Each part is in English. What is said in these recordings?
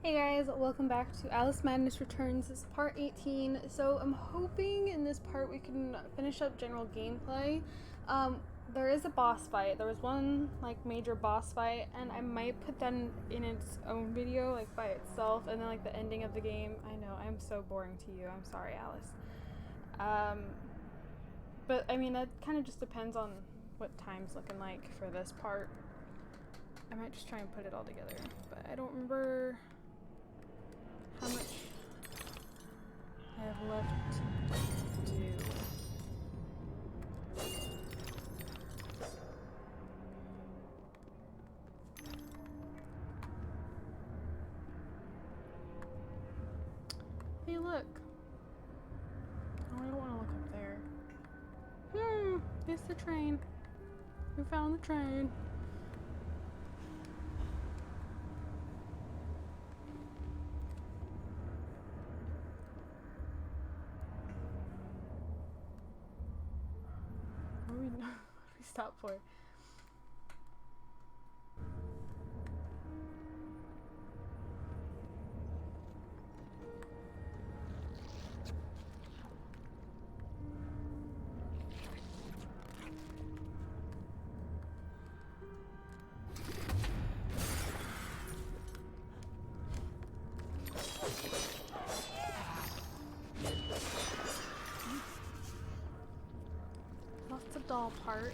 Hey guys, welcome back to Alice Madness Returns. This is part 18. So I'm hoping in this part we can finish up general gameplay. There is a boss fight. There was one like major boss fight, and I might put that in its own video, like by itself, and then like the ending of the game. I know I'm so boring to you. I'm sorry, Alice. But I mean that kind of just depends on what time's looking like for this part. I might just try and put it all together, but I don't remember how much I have left to do. Hey, look. Oh, I don't want to look up there. It's the train. We found the train. What do we stop for? Lots of doll parts.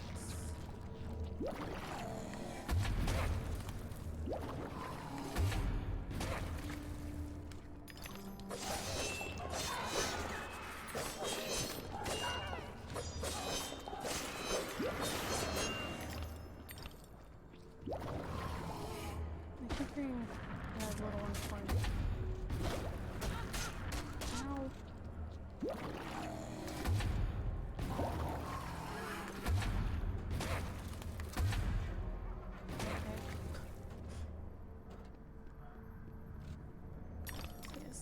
I keep hearing that little one's point. Ow.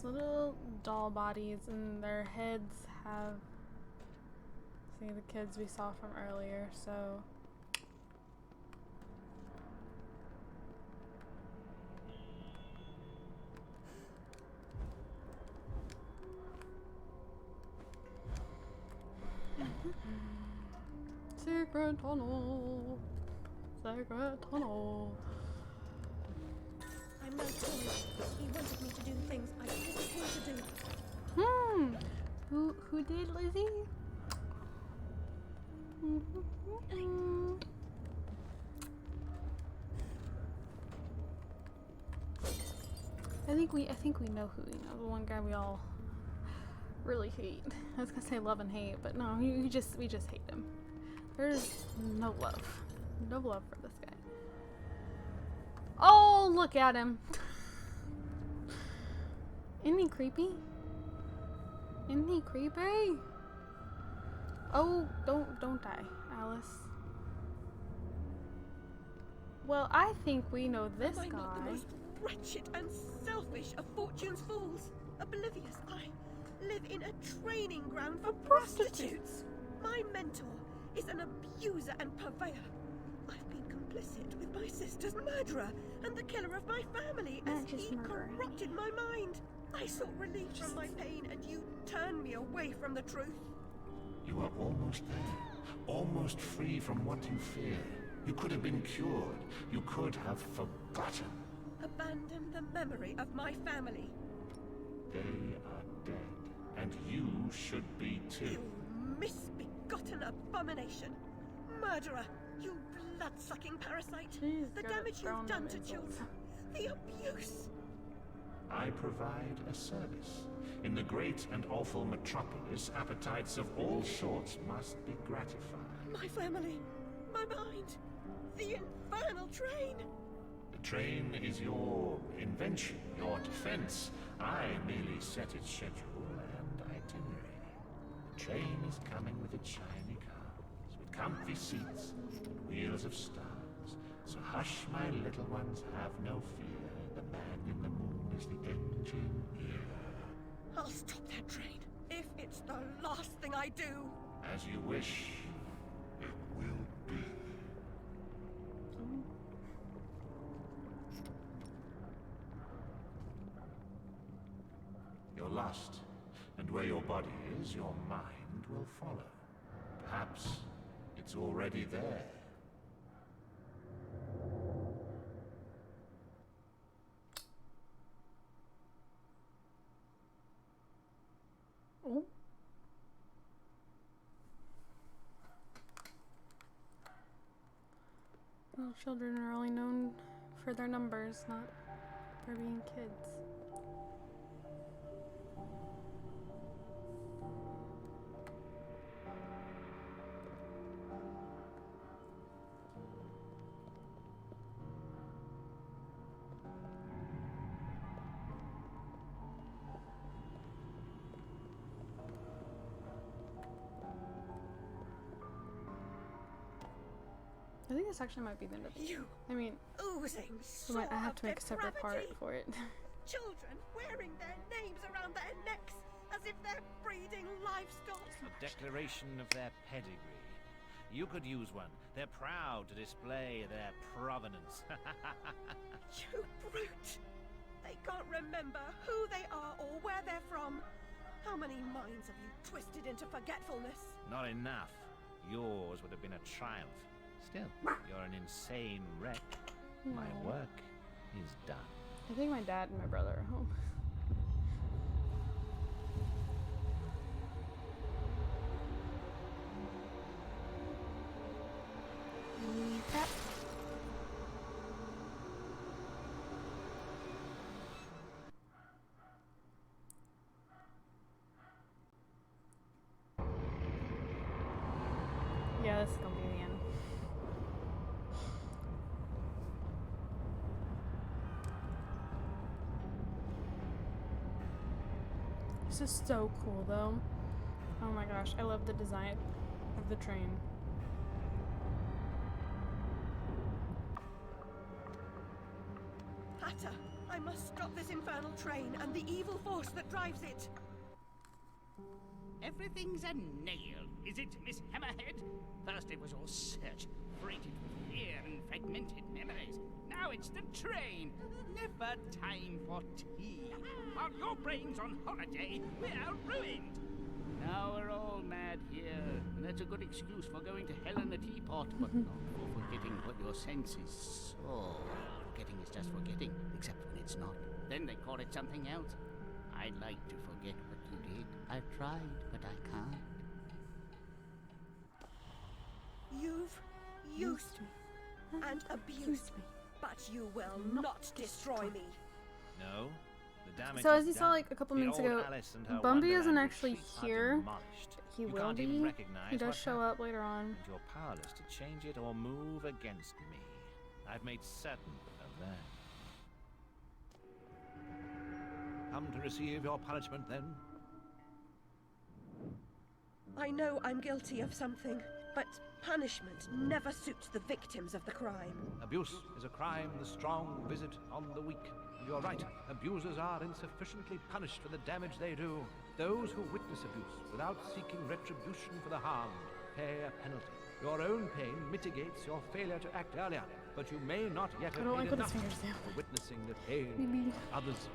Little doll bodies, and their heads have, see, the kids we saw from earlier, so secret tunnel, secret tunnel. I'm no tool. He wanted me to do things I didn't want to do. Who did, Lizzie? I think we know who. You know, the one guy we all really hate. I was gonna say love and hate, but no, we just hate him. There's no love for this guy. Oh, look at him. Isn't he creepy? Isn't he creepy? Oh, don't die, Alice. Well, I think we know this Am I guy. not the most wretched and selfish of fortune's fools? Oblivious, I live in a training ground for prostitutes. My mentor is an abuser and purveyor. I've been complicit with my sister's murderer and the killer of my family as he corrupted my mind. I sought relief from my pain, and you turned me away from the truth. You are almost there, almost free from what you fear. You could have been cured. You could have forgotten. Abandon the memory of my family. They are dead, and you should be too. You misbegotten abomination. Murderer, you blood-sucking parasite. Jeez, the God, damage you've done to insults. children. The abuse. I provide a service. In the great and awful metropolis, appetites of all sorts must be gratified. My family. My mind. The infernal train. The train is your invention, your defense. I merely set its schedule and itinerary. The train is coming with its shiny cars, with comfy seats and wheels of stars. So hush, my little ones, have no fear. The man in the moon is the engineer. I'll stop that train if it's the last thing I do. As you wish, it will be. your body is, your mind will follow. Perhaps it's already there. Oh. Well, children are only known for their numbers, not for being kids. I think this actually might be the end of the You I mean, oozing I have to make a separate part depravity. for it. Children wearing their names around their necks as if they're breeding livestock. A declaration of their pedigree. You could use one. They're proud to display their provenance. You brute! They can't remember who they are or where they're from. How many minds have you twisted into forgetfulness? Not enough. Yours would have been a triumph. Still, you're an insane wreck. My work is done. I think my dad and my brother are home. Crap. Yeah, this is gonna be the end. This is so cool though. Oh my gosh, I love the design of the train. Hatter, I must stop this infernal train and the evil force that drives it. Everything's a nail, is it, Miss Hammerhead? First it was all search, freighted with fear and fragmented memories. Now it's the train. Never time for tea. While your brain's on holiday, we're ruined. Now we're all mad here, and that's a good excuse for going to hell in a teapot, but not for forgetting what your senses saw. Forgetting is just forgetting, except when it's not. Then they call it something else. I'd like to forget what you did. I've tried, but I can't. You've used me and abused me, but you will not destroy me. No, the damage So is as you saw done. like a couple The minutes old ago, Alice and her Bumby isn't Wonderland actually retreats are here. demolished. He You will can't even be. recognize He does what show up later on. and you're powerless to change it or move against me. I've made certain of that. Come to receive your punishment, then? I know I'm guilty of something, but punishment never suits the victims of the crime. Abuse is a crime the strong visit on the weak. And you're right, abusers are insufficiently punished for the damage they do. Those who witness abuse without seeking retribution for the harmed pay a penalty. Your own pain mitigates your failure to act earlier, but you may not yet I have don't paid like what his enough fingers do. for witnessing the pain Maybe. of others.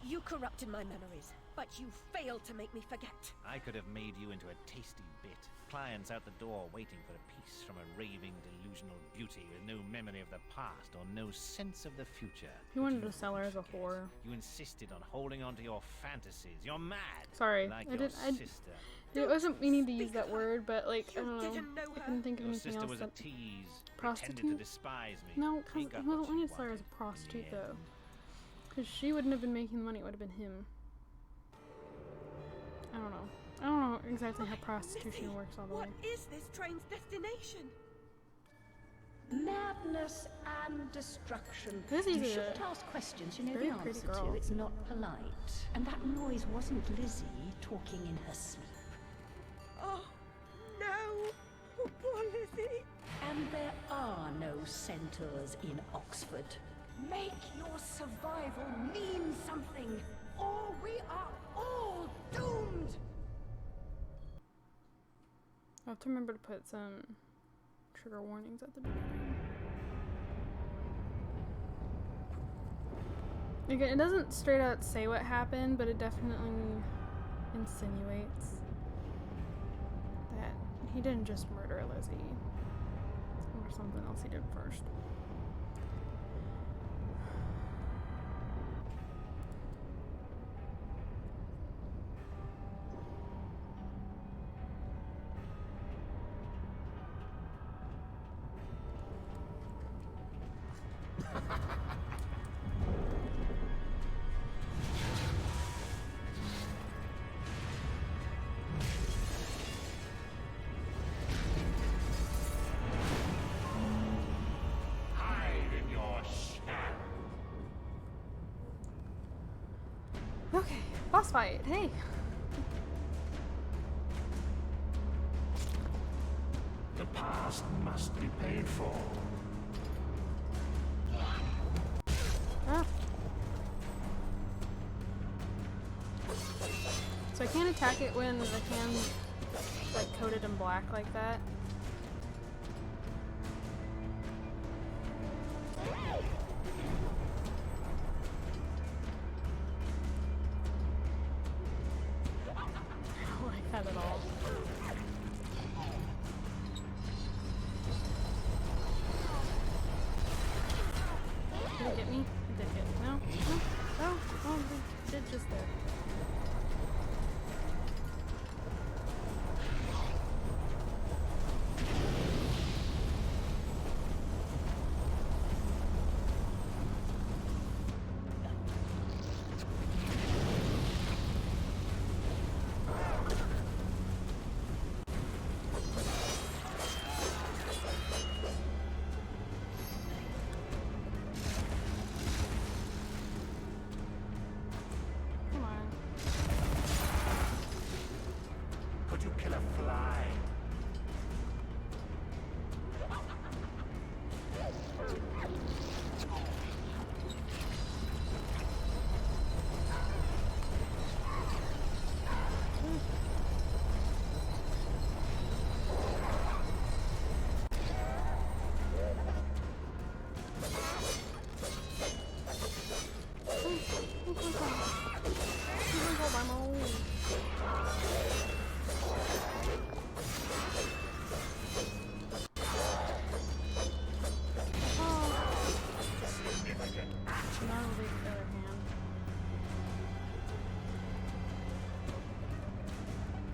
You corrupted my memories, but you failed to make me forget. I could have made you into a tasty bit. Clients out the door waiting for a piece from a raving, delusional beauty with no memory of the past or no sense of the future. He But wanted you to sell her as a forget. whore. You insisted on holding on to your fantasies. You're mad. Sorry, Like I your did. sister. I wasn't meaning to use Speak that of her. word, but like I You don't know. didn't know I her. couldn't think of Your anything sister else was a that. tease. Pretended to Prostitute? despise me. No, He because got he wasn't what wanting she to sell her as a wanted in the prostitute though. end. Because she wouldn't have been making the money; it would have been him. I don't know. I don't know exactly how prostitution Lizzie, works all the way. what is this train's destination? Madness and destruction. This is You a shouldn't ask questions you know very the pretty answer girl. to. It's not polite. And that noise wasn't Lizzie talking in her sleep. Oh, no! Oh, poor Lizzie! And there are no centaurs in Oxford. Make your survival mean something, or we are all doomed! I'll have to remember to put some trigger warnings at the beginning. Again, it doesn't straight out say what happened, but it definitely insinuates that he didn't just murder Lizzie. Or something else he did first. Okay, boss fight, hey! The past must be paid for. Ah. So I can't attack it when the hand's like coated in black like that. At all. Did it get me? It did get me. No? No? Oh, oh, it did just there.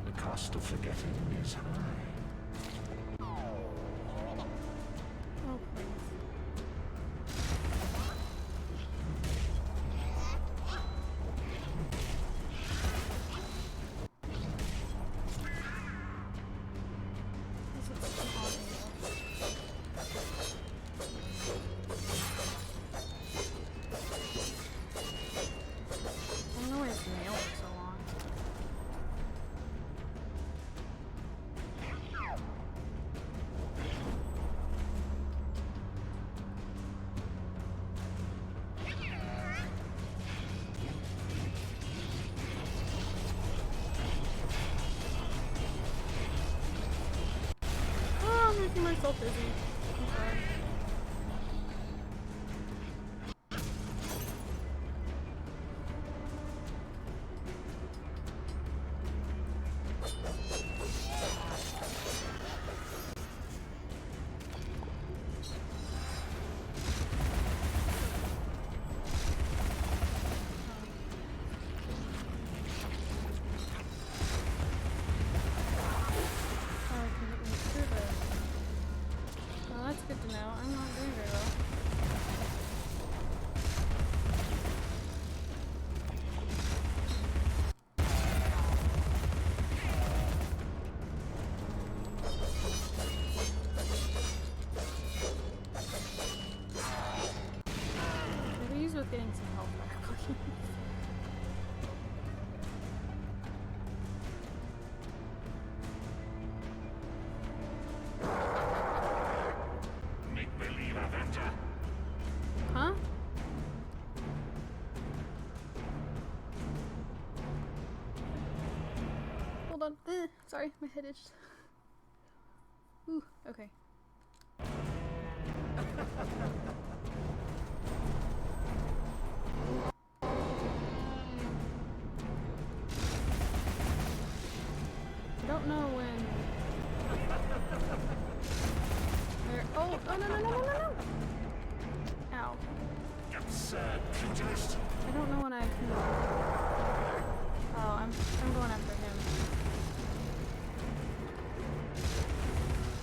The cost of forgetting is high. Oh, please. Making myself busy. Okay. Good to know. I'm not doing very well. on. Sorry, my head itched. Ooh, okay. I don't know when. There. Oh, oh no no no no no no! Ow. Absurd pugilism. I don't know when I can. Oh, I'm going after him.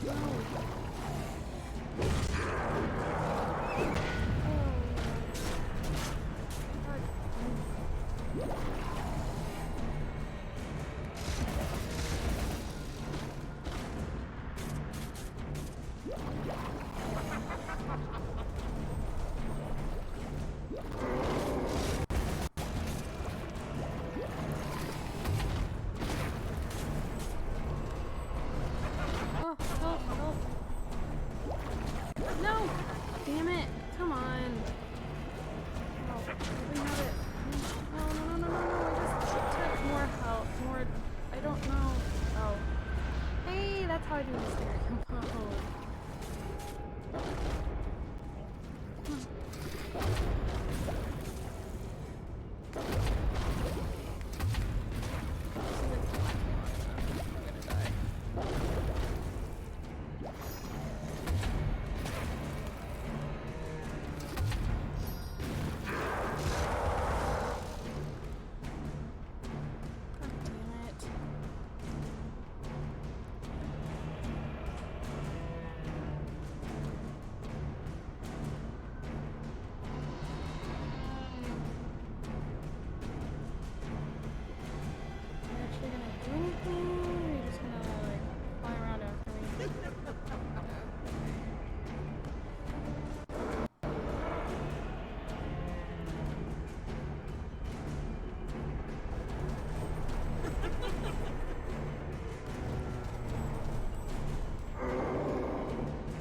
No. Oh, help, help. No! Damn it. Come on. Oh, we have it. No, no, no, no, no, no. I just took more health. More. I don't know. Oh. Hey, that's how I do this there. Oh.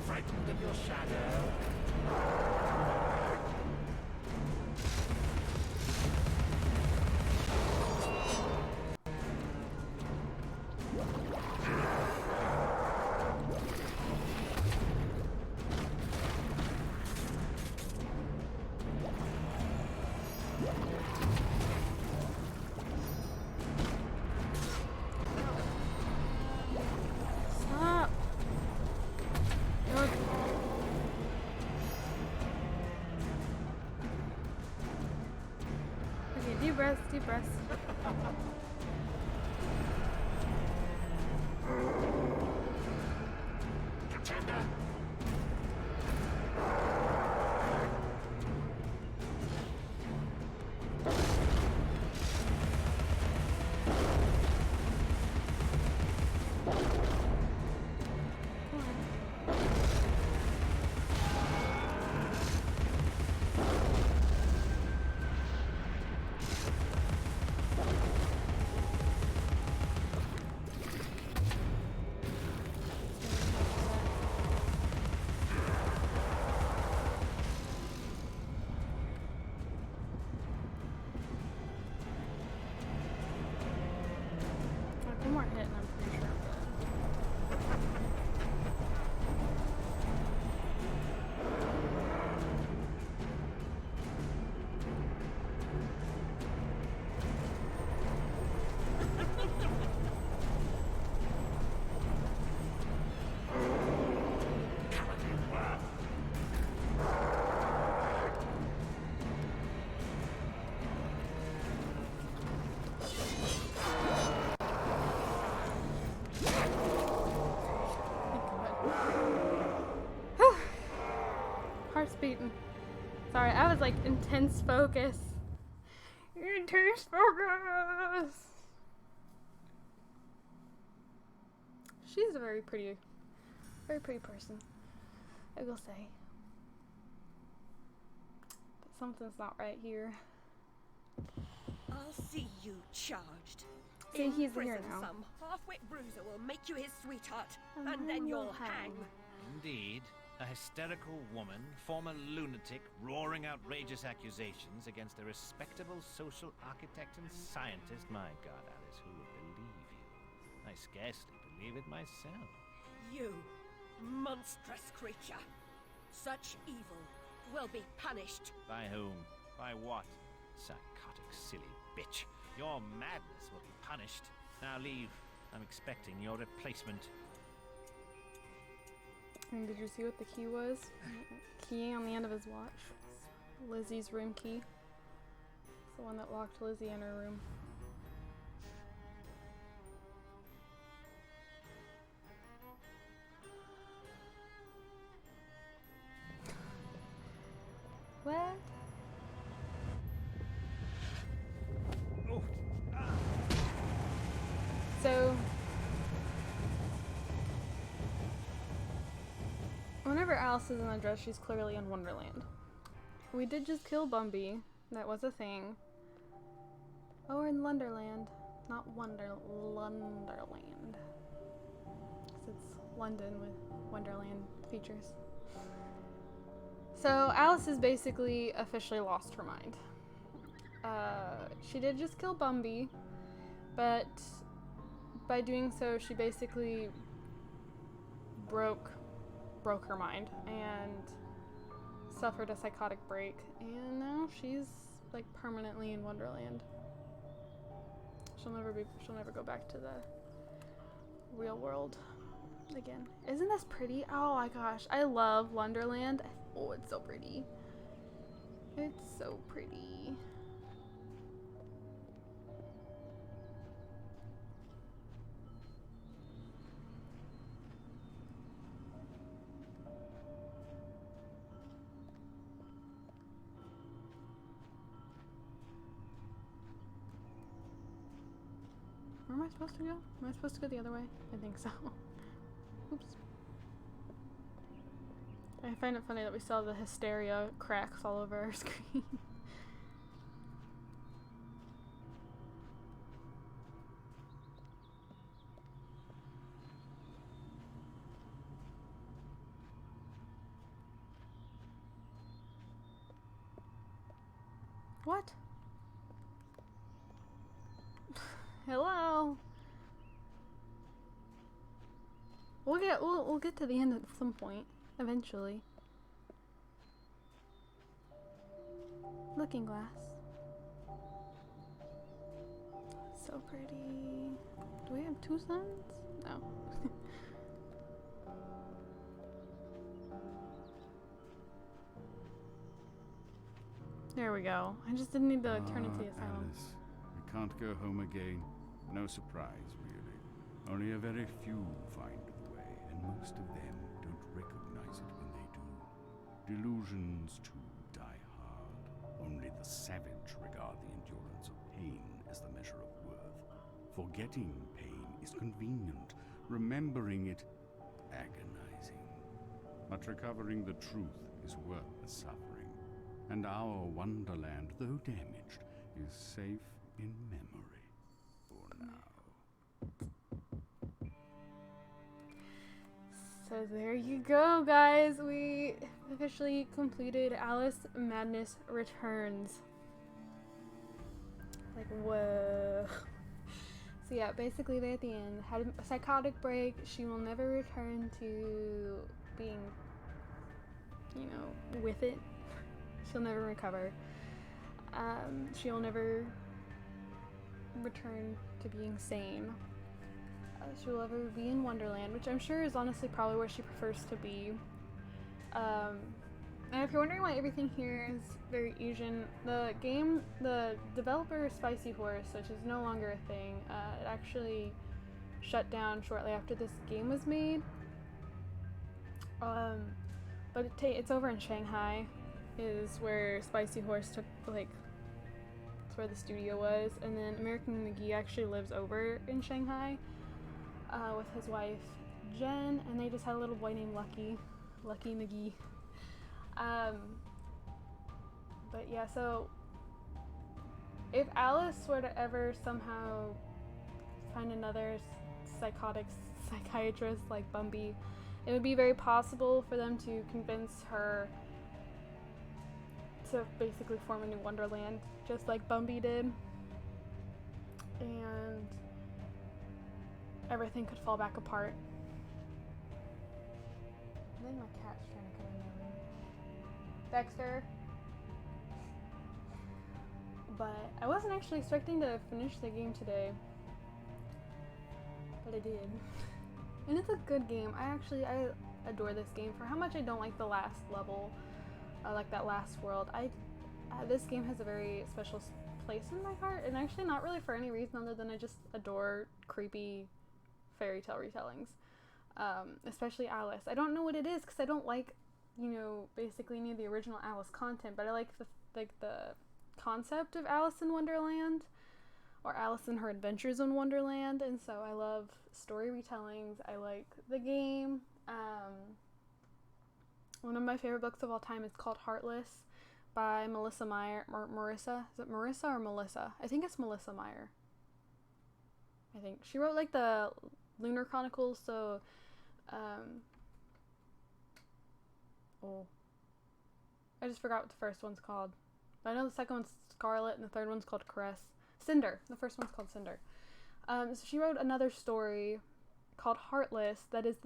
Frightened of your shadow. Stop. Okay, deep breaths, deep breaths. Contender. One more hit and I'm pretty sure I'm dead. Heart's beating. Sorry, I was like intense focus. Intense focus! She's a very pretty person, I will say. But something's not right here. I'll see you charged. See, In he's prison, here now. some half-wit bruiser will make you his sweetheart, And and then then you'll you'll hang. Indeed. A hysterical woman, former lunatic, roaring outrageous accusations against a respectable social architect and scientist. My God, Alice, who would believe you? scarcely believe it myself. You, monstrous creature. Such evil will be punished. By whom? By what? Psychotic, silly bitch. Your madness will be punished. Now leave. I'm expecting your replacement. And did you see what the key was? Key on the end of his watch. Lizzie's room key. It's the one that locked Lizzie in her room. What? Oh. So, whenever Alice is in a dress, she's clearly in Wonderland. We did just kill Bumby. That was a thing. Oh, we're in Lunderland. Not Lunderland. Because it's London with Wonderland features. So, Alice has basically officially lost her mind. She did just kill Bumby, but by doing so, she basically broke her mind and suffered a psychotic break, and now she's like permanently in Wonderland. She'll never go back to the real world again. Isn't this pretty? Oh my gosh, I love Wonderland. Oh, it's so pretty. It's so pretty. Where am I supposed to go? Am I supposed to go the other way? I think so. Oops. I find it funny that we saw the hysteria cracks all over our screen. What? Hello. We'll get to the end at some point, eventually. Looking glass. So pretty. Do we have two suns? No. There we go. I just didn't need to turn into the asylum. Alice, we can't go home again. No surprise, really. Only a very few find the way, and most of them don't recognize it when they do. Delusions, too, die hard. Only the savage regard the endurance of pain as the measure of worth. Forgetting pain is convenient. Remembering it, agonizing. But recovering the truth is worth the suffering. And our Wonderland, though damaged, is safe in memory for now. So there you go, guys. We officially completed Alice Madness Returns. Like, whoa. So yeah, basically they at the end had a psychotic break. She will never return to being, with it. She'll never recover. She'll never return to being sane. She'll ever be in Wonderland, which I'm sure is honestly probably where she prefers to be. And if you're wondering why everything here is very Asian, the developer Spicy Horse, which is no longer a thing, it actually shut down shortly after this game was made. But it's over in Shanghai, is where Spicy Horse took, that's where the studio was. And then American McGee actually lives over in Shanghai with his wife Jen, and they just had a little boy named Lucky McGee. But yeah, so if Alice were to ever somehow find another psychiatrist like Bumby, it would be very possible for them to convince her to basically form a new Wonderland, just like Bumby did. And everything could fall back apart. I think my cat's trying to come in my room. Dexter. But I wasn't actually expecting to finish the game today. But I did. And it's a good game. I adore this game for how much I don't like the last level. Like that last world. This game has a very special place in my heart, and actually not really for any reason other than I just adore creepy fairy tale retellings. Especially Alice. I don't know what it is because I don't like, you know, basically any of the original Alice content, but I like the concept of Alice in Wonderland, or Alice and Her Adventures in Wonderland, and so I love story retellings. I like the game. One of my favorite books of all time is called Heartless by Melissa Meyer. Marissa? Is it Marissa or Melissa? I think it's Melissa Meyer. I think. She wrote like the Lunar Chronicles, so I just forgot what the first one's called. But I know the second one's Scarlet and the third one's called Caress. Cinder. The first one's called Cinder. So she wrote another story called Heartless that is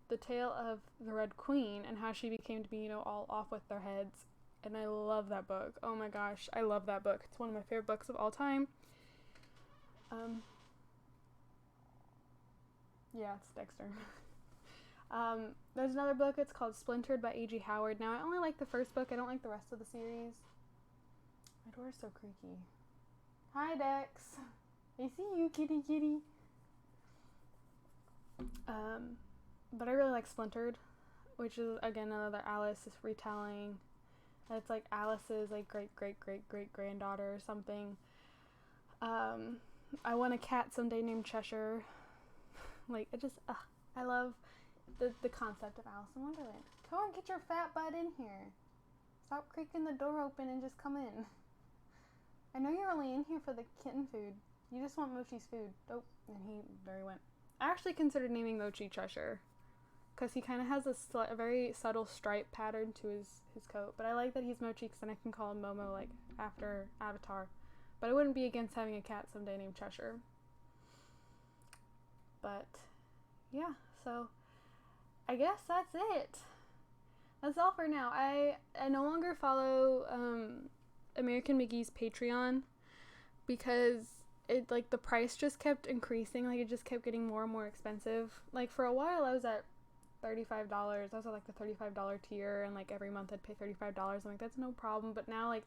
the tale of the Red Queen and how she became to be, you know, all off with their heads. And I love that book. Oh my gosh, I love that book. It's one of my favorite books of all time. Yeah, it's Dexter. There's another book, it's called Splintered by A.G. Howard. Now, I only like the first book, I don't like the rest of the series. My door's so creaky. Hi, Dex. I see you, kitty kitty. But I really like Splintered, which is, again, another Alice retelling. It's like Alice's, like, great-great-great-great-granddaughter or something. I want a cat someday named Cheshire. Like, I love the concept of Alice in Wonderland. Come on, get your fat butt in here. Stop creaking the door open and just come in. I know you're only in here for the kitten food. You just want Mochi's food. Oh, and there he went. I actually considered naming Mochi Cheshire, because he kind of has a very subtle stripe pattern to his coat. But I like that he's Mochi, because then I can call him Momo, like, after Avatar. But I wouldn't be against having a cat someday named Cheshire. But, yeah, so I guess that's it. That's all for now. I no longer follow American McGee's Patreon because it, like, the price just kept increasing. Like, it just kept getting more and more expensive. Like, for a while I was at $35. I was at, like, the $35 tier, and, like, every month I'd pay $35. I'm like, that's no problem. But now, like,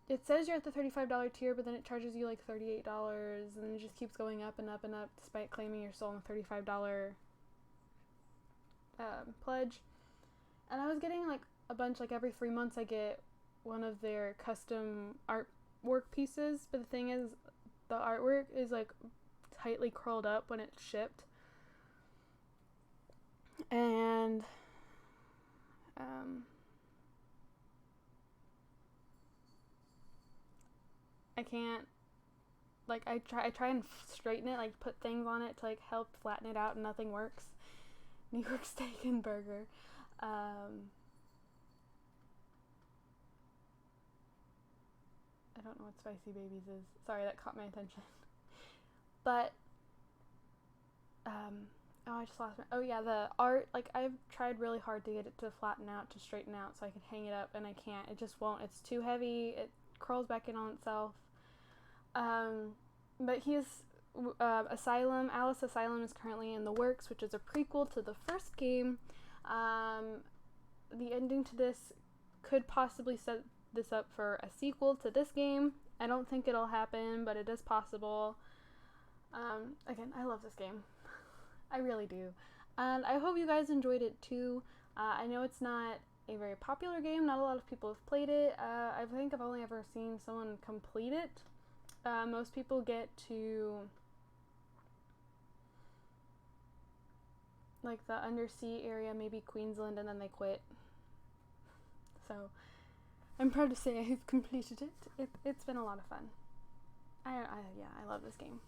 it says you're at the $35 tier, but then it charges you like $38, and it just keeps going up and up and up, despite claiming you're still on the $35 pledge. And I was getting like a bunch, like every 3 months I get one of their custom artwork pieces, but the thing is, the artwork is like tightly curled up when it's shipped. And I can't, like, I try and straighten it, like, put things on it to, like, help flatten it out, and nothing works. New York steak and burger. I don't know what Spicy Babies is. Sorry, that caught my attention. But, I just lost my, oh yeah, the art, like, I've tried really hard to get it to flatten out, to straighten out, so I can hang it up, and I can't. It just won't. It's too heavy. It curls back in on itself. But Alice Asylum is currently in the works, which is a prequel to the first game. The ending to this could possibly set this up for a sequel to this game. I don't think it'll happen, but it is possible. Again, I love this game. I really do. And I hope you guys enjoyed it too. I know it's not a very popular game. Not a lot of people have played it. I think I've only ever seen someone complete it. Most people get to, like, the undersea area, maybe Queensland, and then they quit. So, I'm proud to say I've completed it. It's been a lot of fun. I love this game.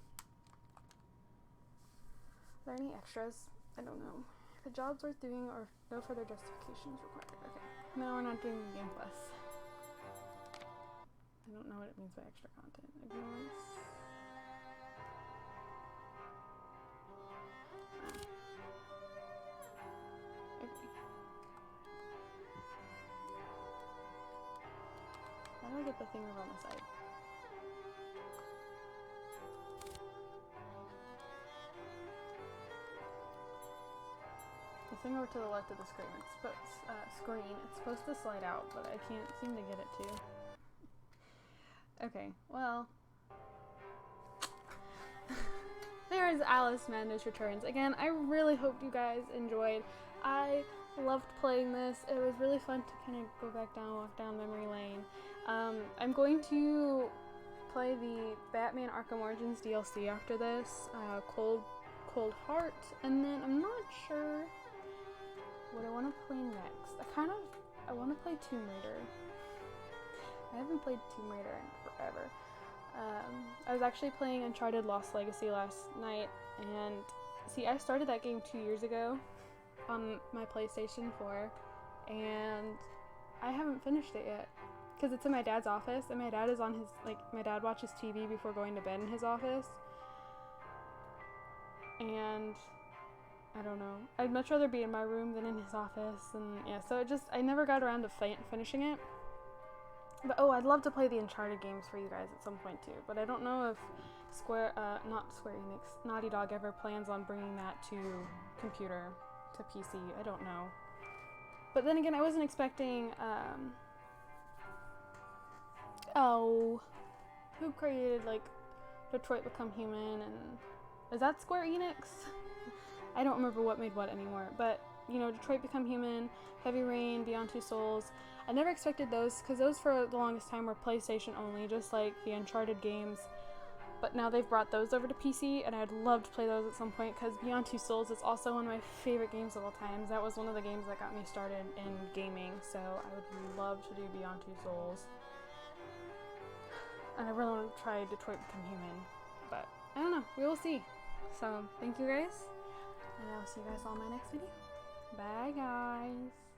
Are there any extras? I don't know. If the job's worth doing or no further justifications required. Okay. No, we're not doing the Game Plus. I don't know what it means by extra content. Ignorance. get the thing over on the side. The thing over to the left of the screen. It's supposed to slide out, but I can't seem to get it to. Okay, well. There is Alice Madness Returns. Again, I really hope you guys enjoyed. I loved playing this. It was really fun to kind of walk down memory lane. I'm going to play the Batman Arkham Origins DLC after this, Cold Heart, and then I'm not sure what I want to play next. I want to play Tomb Raider. I haven't played Tomb Raider in forever. I was actually playing Uncharted Lost Legacy last night, and see, I started that game 2 years ago on my PlayStation 4, and I haven't finished it yet, because it's in my dad's office, and my dad is on his, my dad watches TV before going to bed in his office, and I don't know, I'd much rather be in my room than in his office, and yeah, so I never got around to finishing it. But oh, I'd love to play the Uncharted games for you guys at some point too, but I don't know if not Square Enix, Naughty Dog ever plans on bringing that to computer, to PC, I don't know. But then again, I wasn't expecting, who created, Detroit Become Human, and is that Square Enix? I don't remember what made what anymore, but, you know, Detroit Become Human, Heavy Rain, Beyond Two Souls, I never expected those, because those for the longest time were PlayStation only, just like the Uncharted games, but now they've brought those over to PC, and I'd love to play those at some point, because Beyond Two Souls is also one of my favorite games of all time. That was one of the games that got me started in gaming, so I would love to do Beyond Two Souls. And I really want to try Detroit Become Human, but I don't know, we will see. So, thank you guys, and I'll see you guys on my next video. Bye guys!